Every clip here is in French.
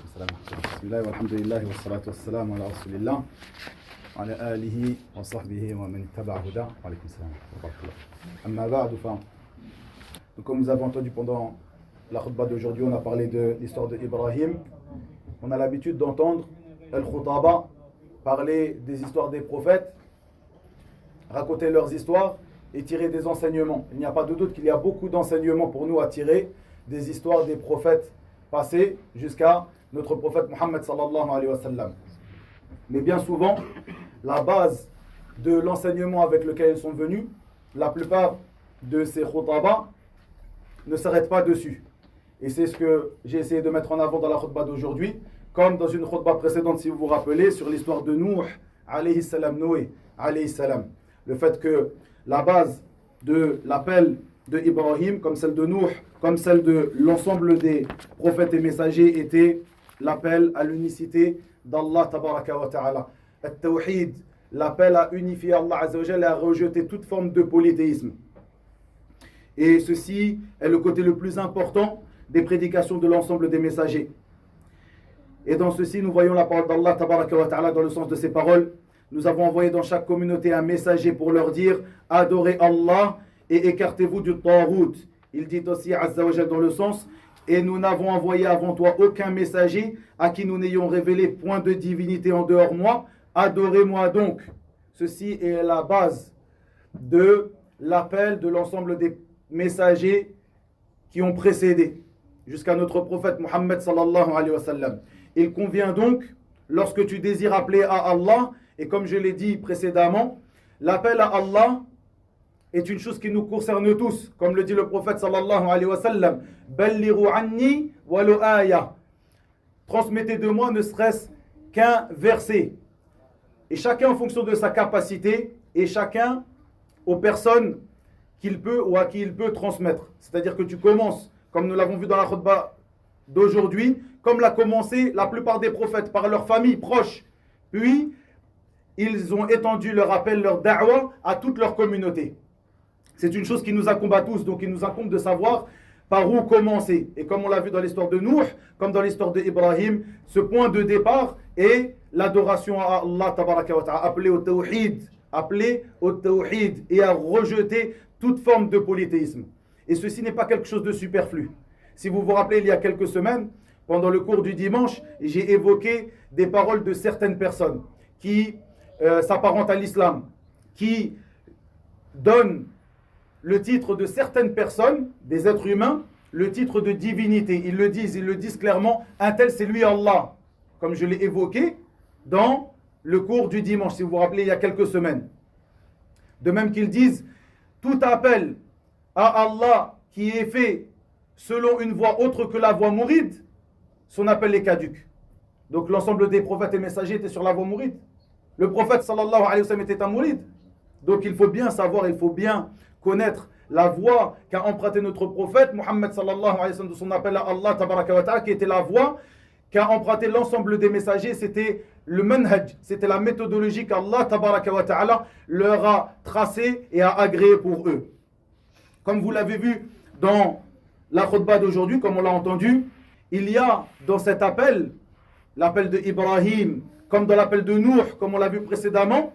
السلام. بسم الله والحمد لله والصلاة والسلام على رسول الله وعلى آله وصحبه ومن اتبع هداه. وعليكم السلام ورحمة الله. أما بعد, donc comme vous avez entendu pendant la khutbah d'aujourd'hui, on a parlé de l'histoire de Ibrahim. On a l'habitude d'entendre Al-Khutaba parler des histoires des prophètes, raconter leurs histoires et tirer des enseignements. Il n'y a pas de doute qu'il y a beaucoup d'enseignements pour nous à tirer des histoires des prophètes passés jusqu'à notre prophète Mohammed sallallahu alayhi wa sallam. Mais bien souvent, la base de l'enseignement avec lequel ils sont venus, la plupart de ces khutaba ne s'arrêtent pas dessus. Et c'est ce que j'ai essayé de mettre en avant dans la khutbah d'aujourd'hui, comme dans une khutbah précédente, si vous vous rappelez, sur l'histoire de Nuh, alayhi salam, Noé, alayhi salam. Le fait que la base de l'appel de Ibrahim, comme celle de Nuh, comme celle de l'ensemble des prophètes et messagers, était l'appel à l'unicité d'Allah tabaraka wa ta'ala. At-tawhid, l'appel à unifier Allah azza wa jalla et à rejeter toute forme de polythéisme. Et ceci est le côté le plus important des prédications de l'ensemble des messagers. Et dans ceci, nous voyons la parole d'Allah tabaraka wa ta'ala dans le sens de ces paroles. Nous avons envoyé dans chaque communauté un messager pour leur dire « Adorez Allah et écartez-vous du Tarout ». Il dit aussi azza wa jalla dans le sens « Et nous n'avons envoyé avant toi aucun messager à qui nous n'ayons révélé point de divinité en dehors moi. Adorez-moi donc ». Ceci est la base de l'appel de l'ensemble des messagers qui ont précédé jusqu'à notre prophète Mohammed sallallahu alayhi wa sallam. Il convient donc, lorsque tu désires appeler à Allah, et comme je l'ai dit précédemment, l'appel à Allah est une chose qui nous concerne tous, comme le dit le prophète sallallahu alayhi wa sallam, Ballighu anni walau aya. Transmettez de moi ne serait-ce qu'un verset. Et chacun en fonction de sa capacité, et chacun aux personnes qu'il peut ou à qui il peut transmettre. C'est-à-dire que tu commences, comme nous l'avons vu dans la khutbah d'aujourd'hui, comme l'a commencé la plupart des prophètes, par leur famille proche. Puis, ils ont étendu leur appel, leur da'wah à toute leur communauté. C'est une chose qui nous incombe à tous, donc il nous incombe de savoir par où commencer. Et comme on l'a vu dans l'histoire de Nuh, comme dans l'histoire de Ibrahim, ce point de départ est l'adoration à Allah tabaraka wa ta'ala, appelé au tawhid et à rejeter toute forme de polythéisme. Et ceci n'est pas quelque chose de superflu. Si vous vous rappelez, il y a quelques semaines, pendant le cours du dimanche, j'ai évoqué des paroles de certaines personnes qui s'apparentent à l'islam, qui donnent le titre de certaines personnes, des êtres humains, le titre de divinité. Ils le disent clairement, un tel c'est lui Allah, comme je l'ai évoqué dans le cours du dimanche, si vous vous rappelez, il y a quelques semaines. De même qu'ils disent, tout appel à Allah qui est fait selon une voie autre que la voie mouride, son appel est caduc. Donc l'ensemble des prophètes et messagers étaient sur la voie mouride. Le prophète sallallahu alayhi wa sallam était un mouride. Donc il faut bien savoir, il faut bien connaître la voie qu'a emprunté notre prophète Mohammed sallallahu alayhi wa sallam de son appel à Allah tabaraka wa ta'ala, qui était la voie qu'a emprunté l'ensemble des messagers. C'était le manhaj, c'était la méthodologie qu'Allah tabaraka wa ta'ala leur a tracée et a agréée pour eux. Comme vous l'avez vu dans la khutbah d'aujourd'hui, comme on l'a entendu, il y a dans cet appel, l'appel de Ibrahim, comme dans l'appel de Nuh, comme on l'a vu précédemment,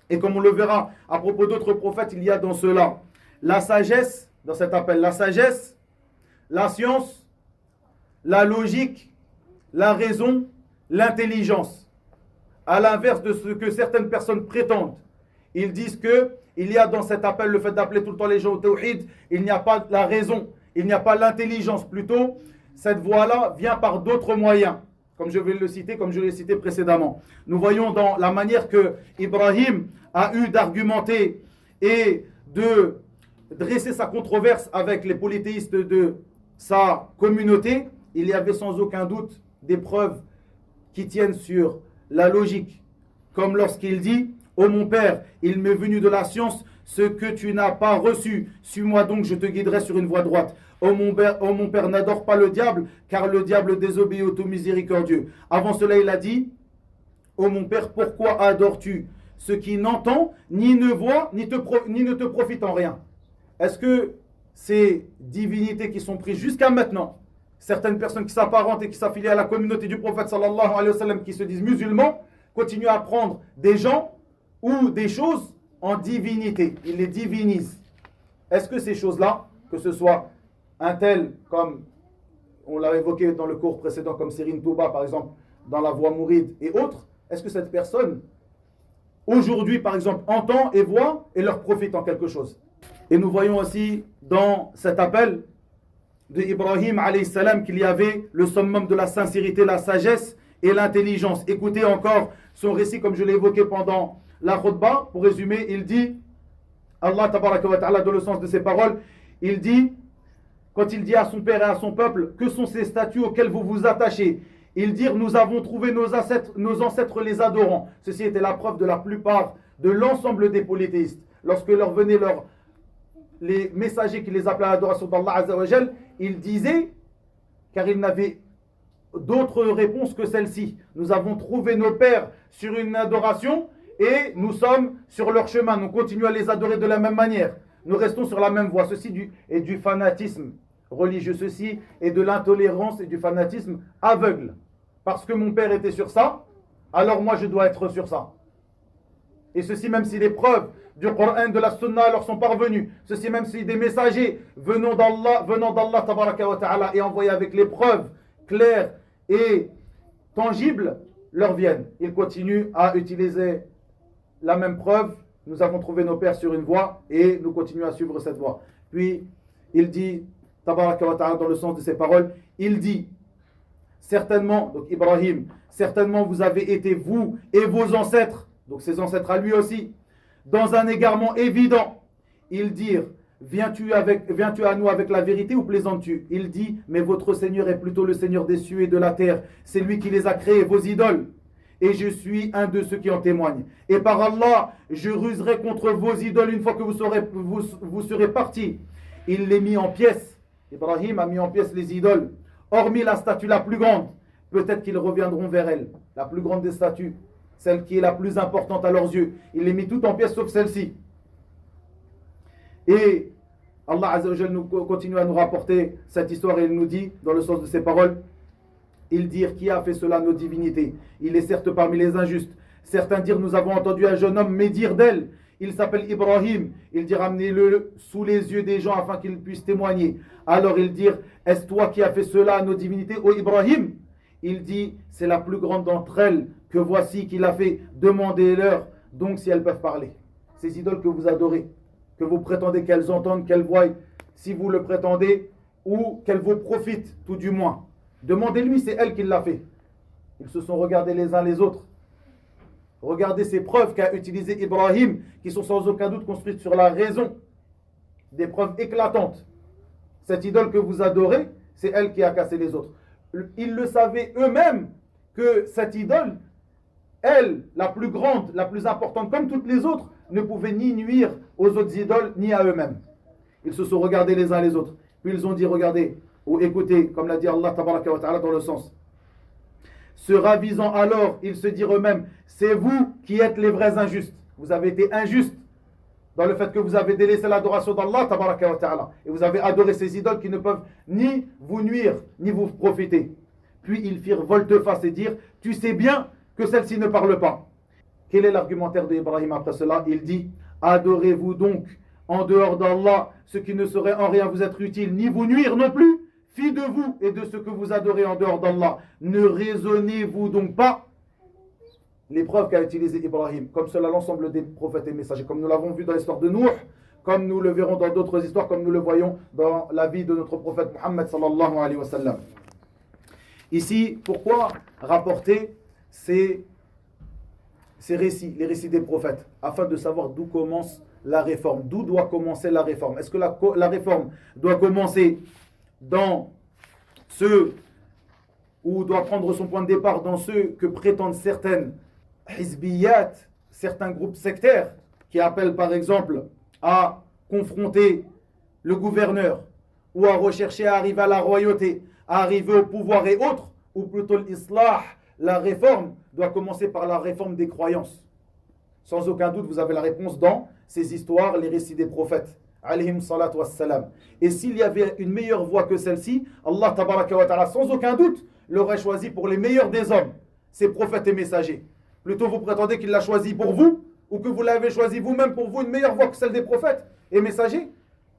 et comme on le verra à propos d'autres prophètes, il y a dans cela la sagesse, dans cet appel, la sagesse, la science, la logique, la raison, l'intelligence. À l'inverse de ce que certaines personnes prétendent. Ils disent que il y a dans cet appel, le fait d'appeler tout le temps les gens au tawhid, il n'y a pas la raison, il n'y a pas l'intelligence. Plutôt, cette voie-là vient par d'autres moyens, comme je vais le citer, comme je l'ai cité précédemment. Nous voyons dans la manière que Ibrahim a eu d'argumenter et de dresser sa controverse avec les polythéistes de sa communauté, il y avait sans aucun doute des preuves qui tiennent sur la logique. Comme lorsqu'il dit « Ô mon père, il m'est venu de la science ce que tu n'as pas reçu. Suis-moi donc, je te guiderai sur une voie droite. Ô mon père, n'adore pas le diable, car le diable désobéit au tout miséricordieux. » Avant cela, il a dit « Ô mon père, pourquoi adores-tu ce qui n'entend, ni ne voit, ni ne te profite en rien ?» Est-ce que ces divinités qui sont prises jusqu'à maintenant, certaines personnes qui s'apparentent et qui s'affilient à la communauté du prophète sallallahu alayhi wa sallam, qui se disent musulmans, continuent à prendre des gens ou des choses en divinité. Ils les divinisent. Est-ce que ces choses-là, que ce soit un tel, comme on l'a évoqué dans le cours précédent, comme Sérine Touba par exemple, dans la voie mouride et autres, est-ce que cette personne, aujourd'hui par exemple, entend et voit et leur profite en quelque chose? Et nous voyons aussi dans cet appel de Ibrahim alayhi salam qu'il y avait le summum de la sincérité, la sagesse et l'intelligence. Écoutez encore son récit comme je l'ai évoqué pendant la khutbah. Pour résumer, il dit, Allah tabaraka wa ta'ala, dans le sens de ses paroles, il dit, quand il dit à son père et à son peuple, que sont ces statues auxquelles vous vous attachez? Ils dirent, nous avons trouvé nos ancêtres les adorant. Ceci était la preuve de la plupart, de l'ensemble des polythéistes. Lorsque leur venaient les messagers qui les appelaient à l'adoration d'Allah Azza wa Jal, ils disaient, car ils n'avaient d'autre réponse que celle-ci: nous avons trouvé nos pères sur une adoration et nous sommes sur leur chemin, nous continuons à les adorer de la même manière, nous restons sur la même voie. Ceci est du fanatisme religieux, ceci est de l'intolérance et du fanatisme aveugle. Parce que mon père était sur ça, alors moi je dois être sur ça. Et ceci même si les preuves du Coran, de la Sunna leur sont parvenues, ceci même si des messagers venant d'Allah tabaraka wa ta'ala et envoyés avec les preuves claires et tangibles leur viennent. Ils continuent à utiliser la même preuve. Nous avons trouvé nos pères sur une voie et nous continuons à suivre cette voie. Puis il dit, tabaraka wa ta'ala, dans le sens de ses paroles, il dit, certainement, donc Ibrahim, certainement vous avez été vous et vos ancêtres, donc ses ancêtres à lui aussi, dans un égarement évident. Ils dirent, viens-tu à nous avec la vérité ou plaisantes-tu? Il dit, mais votre Seigneur est plutôt le Seigneur des cieux et de la terre. C'est lui qui les a créés, vos idoles. Et je suis un de ceux qui en témoignent. Et par Allah, je ruserai contre vos idoles une fois que vous serez partis. Il les mit en pièces. Ibrahim a mis en pièces les idoles. Hormis la statue la plus grande, peut-être qu'ils reviendront vers elle. La plus grande des statues, celle qui est la plus importante à leurs yeux. Il les mit toutes en pièces sauf celle-ci. Et Allah Azza wa Jal continue à nous rapporter cette histoire et il nous dit, dans le sens de ses paroles, ils dirent, qui a fait cela, nos divinités? Il est certes parmi les injustes. Certains dirent, nous avons entendu un jeune homme médire d'elle. Il s'appelle Ibrahim. Ils dirent, amenez-le sous les yeux des gens afin qu'ils puissent témoigner. Alors ils dirent, est-ce toi qui as fait cela à nos divinités, ô Ibrahim? Il dit, c'est la plus grande d'entre elles que voici qu'il a fait. Demandez-leur donc si elles peuvent parler. Ces idoles que vous adorez, que vous prétendez qu'elles entendent, qu'elles voient, si vous le prétendez, ou qu'elles vous profitent, tout du moins. Demandez-lui, c'est elle qui l'a fait. Ils se sont regardés les uns les autres. Regardez ces preuves qu'a utilisées Ibrahim, qui sont sans aucun doute construites sur la raison. Des preuves éclatantes. Cette idole que vous adorez, c'est elle qui a cassé les autres. Ils le savaient eux-mêmes que cette idole, elle, la plus grande, la plus importante, comme toutes les autres, ne pouvait ni nuire aux autres idoles, ni à eux-mêmes. Ils se sont regardés les uns les autres. Puis ils ont dit, regardez, ou écoutez, comme l'a dit Allah tabaraka wa ta'ala dans le sens. Se ravisant alors, ils se dirent eux-mêmes, c'est vous qui êtes les vrais injustes. Vous avez été injustes dans le fait que vous avez délaissé l'adoration d'Allah tabaraka wa ta'ala. Et vous avez adoré ces idoles qui ne peuvent ni vous nuire, ni vous profiter. Puis ils firent volte-face et dirent, tu sais bien que celle-ci ne parle pas. Quel est l'argumentaire d'Ibrahim après cela? Il dit, adorez-vous donc en dehors d'Allah ce qui ne saurait en rien vous être utile, ni vous nuire non plus. Fi de vous et de ce que vous adorez en dehors d'Allah. Ne raisonnez-vous donc pas? Les preuves qu'a utilisé Ibrahim, comme cela l'ensemble des prophètes et messagers, comme nous l'avons vu dans l'histoire de Nuh, comme nous le verrons dans d'autres histoires, comme nous le voyons dans la vie de notre prophète Muhammad sallallahu alayhi wa sallam. Ici, pourquoi rapporter ces récits, les récits des prophètes, afin de savoir d'où commence la réforme, d'où doit commencer la réforme. Est-ce que la réforme doit commencer dans ceux, ou doit prendre son point de départ dans ceux que prétendent certaines hizbiyat, certains groupes sectaires, qui appellent par exemple à confronter le gouverneur, ou à rechercher à arriver à la royauté, à arriver au pouvoir et autres, ou plutôt l'islah, la réforme, doit commencer par la réforme des croyances. Sans aucun doute, vous avez la réponse dans ces histoires, les récits des prophètes. alayhim salatu wassalam. Et s'il y avait une meilleure voie que celle-ci, Allah tabaraka wa ta'ala, sans aucun doute, l'aurait choisi pour les meilleurs des hommes, ses prophètes et messagers. Plutôt vous prétendez qu'il l'a choisi pour vous, ou que vous l'avez choisi vous-même pour vous, une meilleure voie que celle des prophètes et messagers.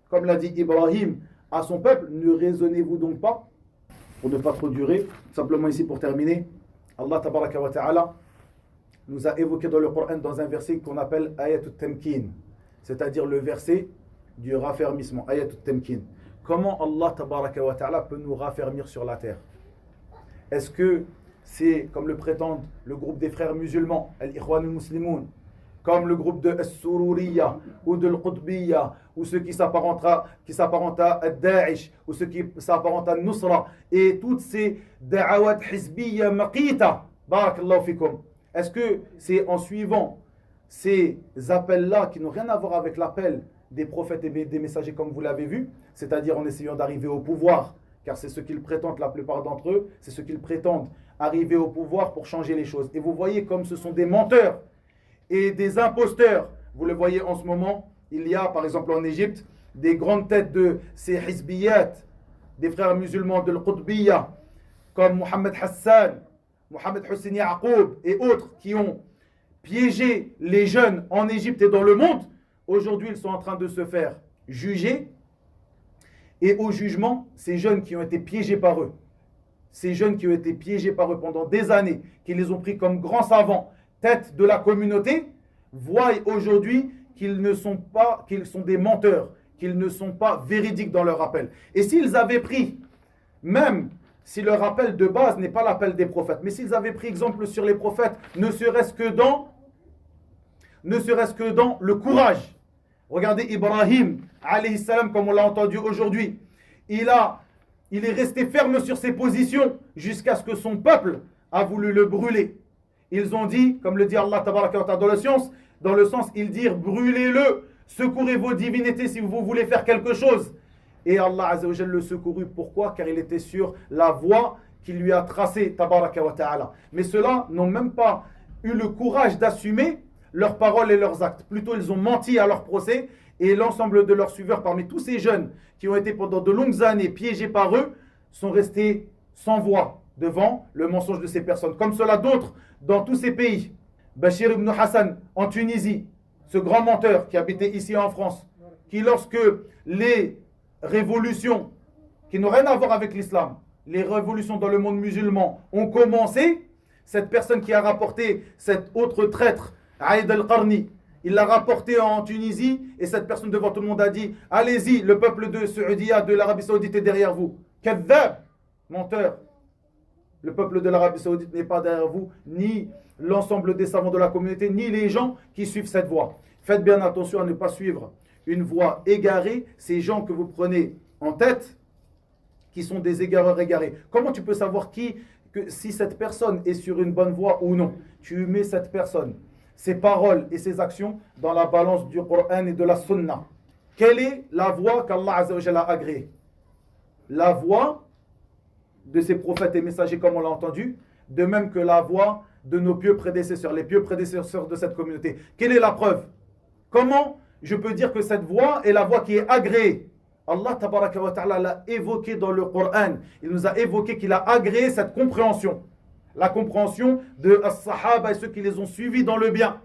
Comme l'a dit Ibrahim à son peuple, ne raisonnez-vous donc pas, pour ne pas trop durer, simplement ici pour terminer, Allah tabaraka wa ta'ala nous a évoqué dans le Coran dans un verset qu'on appelle Ayatut Tamkin, c'est-à-dire le verset du raffermissement, Ayatut Tamkin. Comment Allah tabaraka wa ta'ala peut nous raffermir sur la terre? Est-ce que c'est, comme le prétendent le groupe des frères musulmans, Al-Ikhwan al-Muslimoun, comme le groupe de As-Sururiya ou de Al-Qutbiya, ou ceux qui s'apparentent à Daesh, ou ceux qui s'apparentent à Nusra, et toutes ces da'awat hizbiyya maqita, barakallahu fikum. Est-ce que c'est en suivant ces appels-là qui n'ont rien à voir avec l'appel des prophètes et des messagers comme vous l'avez vu, c'est-à-dire en essayant d'arriver au pouvoir, car c'est ce qu'ils prétendent, la plupart d'entre eux, c'est ce qu'ils prétendent, arriver au pouvoir pour changer les choses. Et vous voyez comme ce sont des menteurs et des imposteurs. Vous le voyez en ce moment, il y a par exemple en Égypte des grandes têtes de ces hizbiyat, des frères musulmans de l'Qutbiyya, comme Mohamed Hassan, Mohamed Hussein Yaqoub et autres qui ont piégé les jeunes en Égypte et dans le monde. Aujourd'hui, ils sont en train de se faire juger. Et au jugement, ces jeunes qui ont été piégés par eux, ces jeunes qui ont été piégés par eux pendant des années, qui les ont pris comme grands savants, tête de la communauté, voient aujourd'hui qu'ils sont des menteurs, qu'ils ne sont pas véridiques dans leur appel. Et s'ils avaient pris, même si leur appel de base n'est pas l'appel des prophètes, mais s'ils avaient pris exemple sur les prophètes, ne serait-ce que dans le courage. Regardez Ibrahim, alayhi salam, comme on l'a entendu aujourd'hui. Il est resté ferme sur ses positions jusqu'à ce que son peuple a voulu le brûler. Ils ont dit, comme le dit Allah tabaraka wa ta'ala dans le sens, ils dirent brûlez-le, secourez vos divinités si vous voulez faire quelque chose. Et Allah azza wa jalla le secourut. Pourquoi? Car il était sur la voie qu'il lui a tracée, tabaraka wa ta'ala. Mais ceux-là n'ont même pas eu le courage d'assumer leurs paroles et leurs actes. Plutôt, ils ont menti à leur procès, et l'ensemble de leurs suiveurs, parmi tous ces jeunes qui ont été pendant de longues années piégés par eux, sont restés sans voix devant le mensonge de ces personnes. Comme cela d'autres dans tous ces pays. Bachir ibn Hassan en Tunisie, ce grand menteur qui habitait ici en France, qui lorsque les révolutions qui n'ont rien à voir avec l'islam, les révolutions dans le monde musulman ont commencé, cette personne qui a rapporté cet autre traître, Aïd al-Qarni, il l'a rapporté en Tunisie, et cette personne devant tout le monde a dit allez-y, le peuple de Saoudia, de l'Arabie Saoudite est derrière vous. Kadhab, menteur. Le peuple de l'Arabie Saoudite n'est pas derrière vous, ni l'ensemble des savants de la communauté, ni les gens qui suivent cette voie. Faites bien attention à ne pas suivre une voie égarée, ces gens que vous prenez en tête, qui sont des égareurs égarés. Comment tu peux savoir si cette personne est sur une bonne voie ou non? Tu mets cette personne, ses paroles et ses actions dans la balance du Coran et de la Sunna. Quelle est la voie qu'Allah Azza wa Jalla a agréée? La voie de ses prophètes et messagers, comme on l'a entendu, de même que la voie de nos pieux prédécesseurs, les pieux prédécesseurs de cette communauté. Quelle est la preuve? Comment je peux dire que cette voie est la voie qui est agréée? Allah tabaraka wa ta'ala l'a évoqué dans le Coran. Il nous a évoqué qu'il a agréé cette compréhension. La compréhension de as-sahaba et ceux qui les ont suivis dans le bien.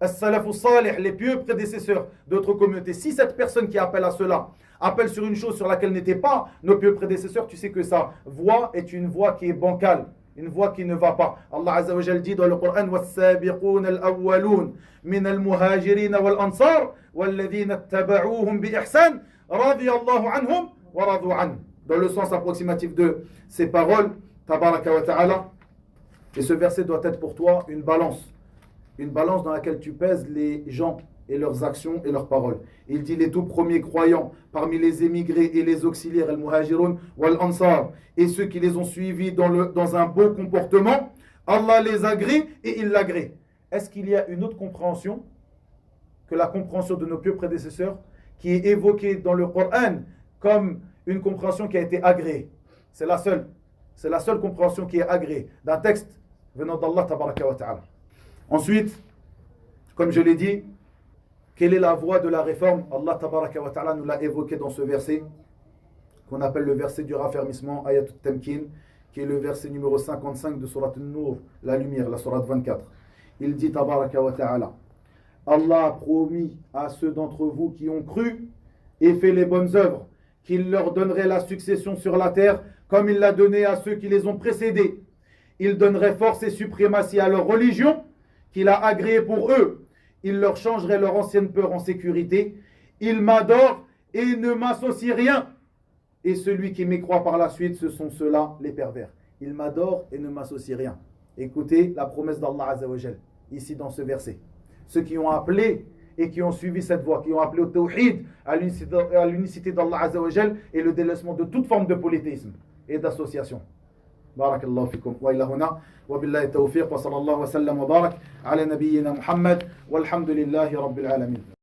As-salafu salih, les pieux prédécesseurs d'autres communautés. Si cette personne qui appelle à cela appelle sur une chose sur laquelle n'étaient pas nos pieux prédécesseurs, tu sais que sa voie est une voie qui est bancale, une voie qui ne va pas. Allah Azza wa Jalla dit dans le Coran was-sabiqun al-awwalun min al-muhajirin wal-ansar walladhina ittaba'uuhum bi ihsan radiyallahu anhum wa radu an. Dans le sens approximatif de ces paroles, tabaraka wa ta'ala. Et ce verset doit être pour toi une balance dans laquelle tu pèses les gens et leurs actions et leurs paroles. Il dit les tout premiers croyants parmi les émigrés et les auxiliaires, al-muhajirun wal-ansar, et ceux qui les ont suivis dans un beau comportement, Allah les agrée et il l'agrée. Est-ce qu'il y a une autre compréhension que la compréhension de nos pieux prédécesseurs qui est évoquée dans le Coran comme une compréhension qui a été agréée? C'est la seule compréhension qui est agréée d'un texte venant d'Allah tabaraka wa ta'ala. Ensuite, comme je l'ai dit, Quelle est la voie de la réforme? Allah tabaraka wa ta'ala nous l'a évoqué dans ce verset, qu'on appelle le verset du raffermissement, Ayat al-Tamkin, qui est le verset numéro 55 de Surat al-Nur, la lumière, la Surat 24. Il dit tabaraka wa ta'ala, Allah a promis à ceux d'entre vous qui ont cru et fait les bonnes œuvres, qu'il leur donnerait la succession sur la terre, comme il l'a donné à ceux qui les ont précédés. Il donnerait force et suprématie à leur religion, qu'il a agréée pour eux. Il leur changerait leur ancienne peur en sécurité. Il m'adore et ne m'associe rien. Et celui qui m'écroit par la suite, ce sont ceux-là, les pervers. Il m'adore et ne m'associe rien. Écoutez la promesse d'Allah Azza wa Jal, ici dans ce verset. Ceux qui ont appelé et qui ont suivi cette voie, qui ont appelé au tawhid, à l'unicité d'Allah Azza wa Jal et le délaissement de toute forme de polythéisme et d'association. Barakallahu fikum wa ila huna wa billahi tawfiq wa sallallahu wa sallam wa barak ala nabiyyina Muhammad walhamdulillahi rabbil alamin.